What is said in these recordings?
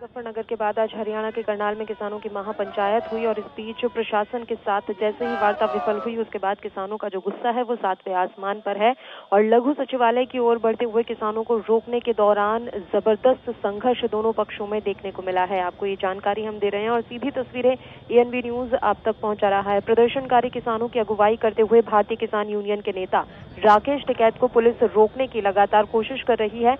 मुजफ्फरनगर के बाद आज हरियाणा के करनाल में किसानों की महापंचायत हुई और इस बीच प्रशासन के साथ जैसे ही वार्ता विफल हुई उसके बाद किसानों का जो गुस्सा है वो सातवें आसमान पर है और लघु सचिवालय की ओर बढ़ते हुए किसानों को रोकने के दौरान जबरदस्त संघर्ष दोनों पक्षों में देखने को मिला है। आपको ये जानकारी हम दे रहे हैं और सीधी तस्वीरें एएनबी न्यूज आप तक पहुंचा रहा है। प्रदर्शनकारी किसानों की अगुवाई करते हुए भारतीय किसान यूनियन के नेता राकेश टिकैत को पुलिस रोकने की लगातार कोशिश कर रही है।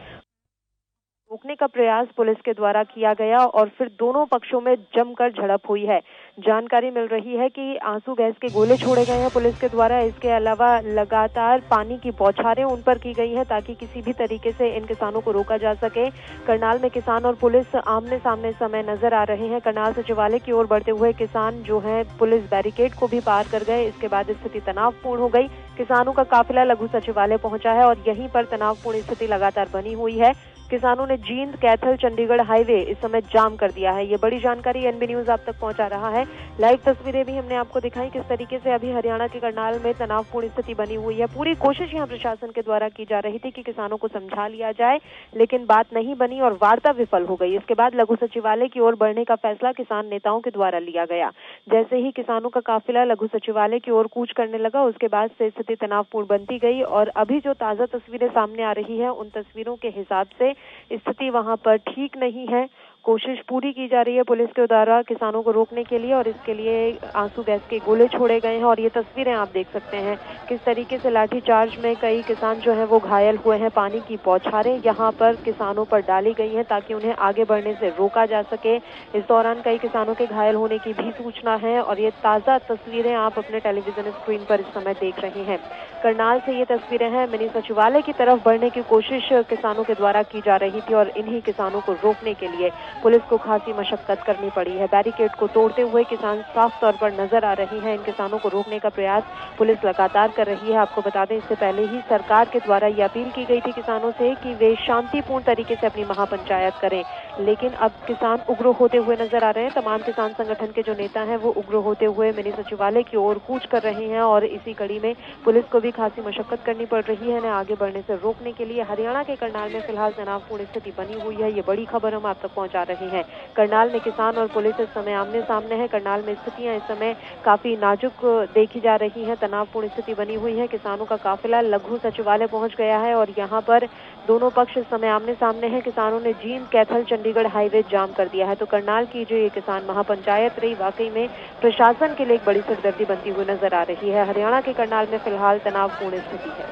रोकने का प्रयास पुलिस के द्वारा किया गया और फिर दोनों पक्षों में जमकर झड़प हुई है। जानकारी मिल रही है कि आंसू गैस के गोले छोड़े गए हैं पुलिस के द्वारा। इसके अलावा लगातार पानी की बौछारें उन पर की गई हैं ताकि किसी भी तरीके से इन किसानों को रोका जा सके। करनाल में किसान और पुलिस आमने सामने समय नजर आ रहे हैं। करनाल सचिवालय की ओर बढ़ते हुए किसान जो है पुलिस बैरिकेड को भी पार कर गए। इसके बाद स्थिति तनावपूर्ण हो गई। किसानों का काफिला लघु सचिवालय पहुंचा है और यहीं पर तनावपूर्ण स्थिति लगातार बनी हुई है। किसानों ने जींद कैथल चंडीगढ़ हाईवे इस समय जाम कर दिया है। ये बड़ी जानकारी एएनबी न्यूज आप तक पहुंचा रहा है। लाइव तस्वीरें भी हमने आपको दिखाई किस तरीके से अभी हरियाणा के करनाल में तनावपूर्ण स्थिति बनी हुई है। पूरी कोशिश यहां प्रशासन के द्वारा की जा रही थी कि किसानों को समझा लिया जाए, लेकिन बात नहीं बनी और वार्ता विफल हो गई। इसके बाद लघु सचिवालय की ओर बढ़ने का फैसला किसान नेताओं के द्वारा लिया गया। जैसे ही किसानों का काफिला लघु सचिवालय की ओर कूच करने लगा उसके बाद से स्थिति तनावपूर्ण बनती गई और अभी जो ताजा तस्वीरें सामने आ रही है उन तस्वीरों के हिसाब से स्थिति वहां पर ठीक नहीं है। कोशिश पूरी की जा रही है पुलिस के द्वारा किसानों को रोकने के लिए और इसके लिए आंसू गैस के गोले छोड़े गए हैं और ये तस्वीरें आप देख सकते हैं किस तरीके से लाठीचार्ज में कई किसान जो है वो घायल हुए हैं। पानी की बौछारें यहाँ पर किसानों पर डाली गई हैं ताकि उन्हें आगे बढ़ने से रोका जा सके। इस दौरान कई किसानों के घायल होने की भी सूचना है और ये ताज़ा तस्वीरें आप अपने टेलीविजन स्क्रीन पर इस समय देख रहे हैं। करनाल से ये तस्वीरें हैं। मिनी सचिवालय की तरफ बढ़ने की कोशिश किसानों के द्वारा की जा रही थी और इन्हीं किसानों को रोकने के लिए पुलिस को खासी मशक्कत करनी पड़ी है। बैरिकेड को तोड़ते हुए किसान साफ तौर पर नजर आ रहे हैं। इन किसानों को रोकने का प्रयास पुलिस लगातार कर रही है। आपको बता दें इससे पहले ही सरकार के द्वारा ये अपील की गई थी किसानों से कि वे शांतिपूर्ण तरीके से अपनी महापंचायत करें, लेकिन अब किसान उग्र होते हुए नजर आ रहे हैं। तमाम किसान संगठन के जो नेता हैं वो उग्र होते हुए मिनी सचिवालय की ओर कूच कर रहे हैं और इसी कड़ी में पुलिस को भी खासी मशक्कत करनी पड़ रही है इन्हें आगे बढ़ने से रोकने के लिए। हरियाणा के करनाल में फिलहाल तनावपूर्ण स्थिति बनी हुई है। ये बड़ी खबर हम आप तक पहुंचा रहे हैं। करनाल में किसान और पुलिस इस समय आमने सामने है। करनाल में स्थितियां इस समय काफी नाजुक देखी जा रही हैं। तनावपूर्ण स्थिति बनी हुई है। किसानों का काफिला लघु सचिवालय पहुंच गया है और यहां पर दोनों पक्ष इस समय आमने सामने हैं। किसानों ने जींद कैथल चंडीगढ़ हाईवे जाम कर दिया है। तो करनाल की जो ये किसान महापंचायत रही वाकई में प्रशासन के लिए एक बड़ी सिरदर्दी बनती हुई नजर आ रही है। हरियाणा के करनाल में फिलहाल तनावपूर्ण स्थिति है।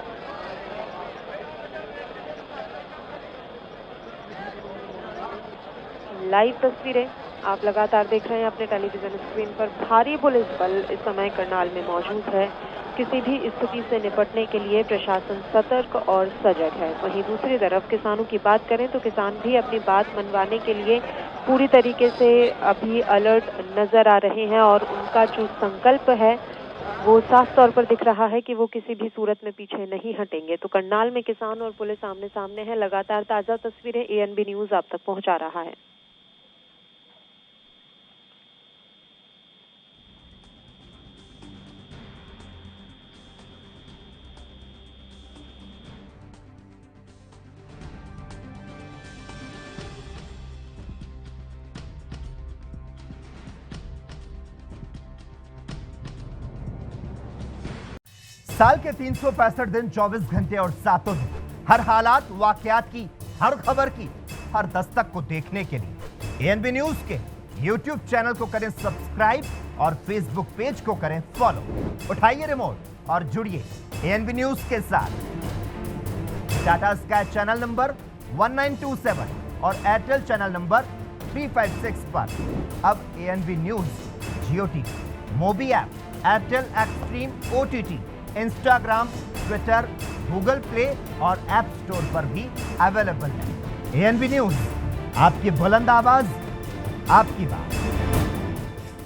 लाइव तस्वीरें आप लगातार देख रहे हैं अपने टेलीविजन स्क्रीन पर। भारी पुलिस बल इस समय करनाल में मौजूद है। किसी भी स्थिति से निपटने के लिए प्रशासन सतर्क और सजग है। वहीं दूसरी तरफ किसानों की बात करें तो किसान भी अपनी बात मनवाने के लिए पूरी तरीके से अभी अलर्ट नजर आ रहे हैं और उनका जो संकल्प है वो साफ तौर पर दिख रहा है कि वो किसी भी सूरत में पीछे नहीं हटेंगे। तो करनाल में किसान और पुलिस आमने सामने है। लगातार ताजा तस्वीरें एएनबी न्यूज आप तक पहुंचा रहा है। साल के 365 दिन 24 घंटे और 7 दिन हर हालात वाकयात की हर खबर की हर दस्तक को देखने के लिए एएनबी न्यूज के YouTube चैनल को करें सब्सक्राइब और Facebook पेज को करें फॉलो। उठाइए रिमोट और जुड़िए एएनबी न्यूज के साथ। टाटा स्काई चैनल नंबर 1927 और एयरटेल चैनल नंबर 356 पर अब ANB news Jio TV, mobi app, Airtel extreme OTT, Instagram, Twitter, Google play और ऐप स्टोर पर भी अवेलेबल है। एएनबी न्यूज, आपकी बुलंद आवाज, आपकी बात।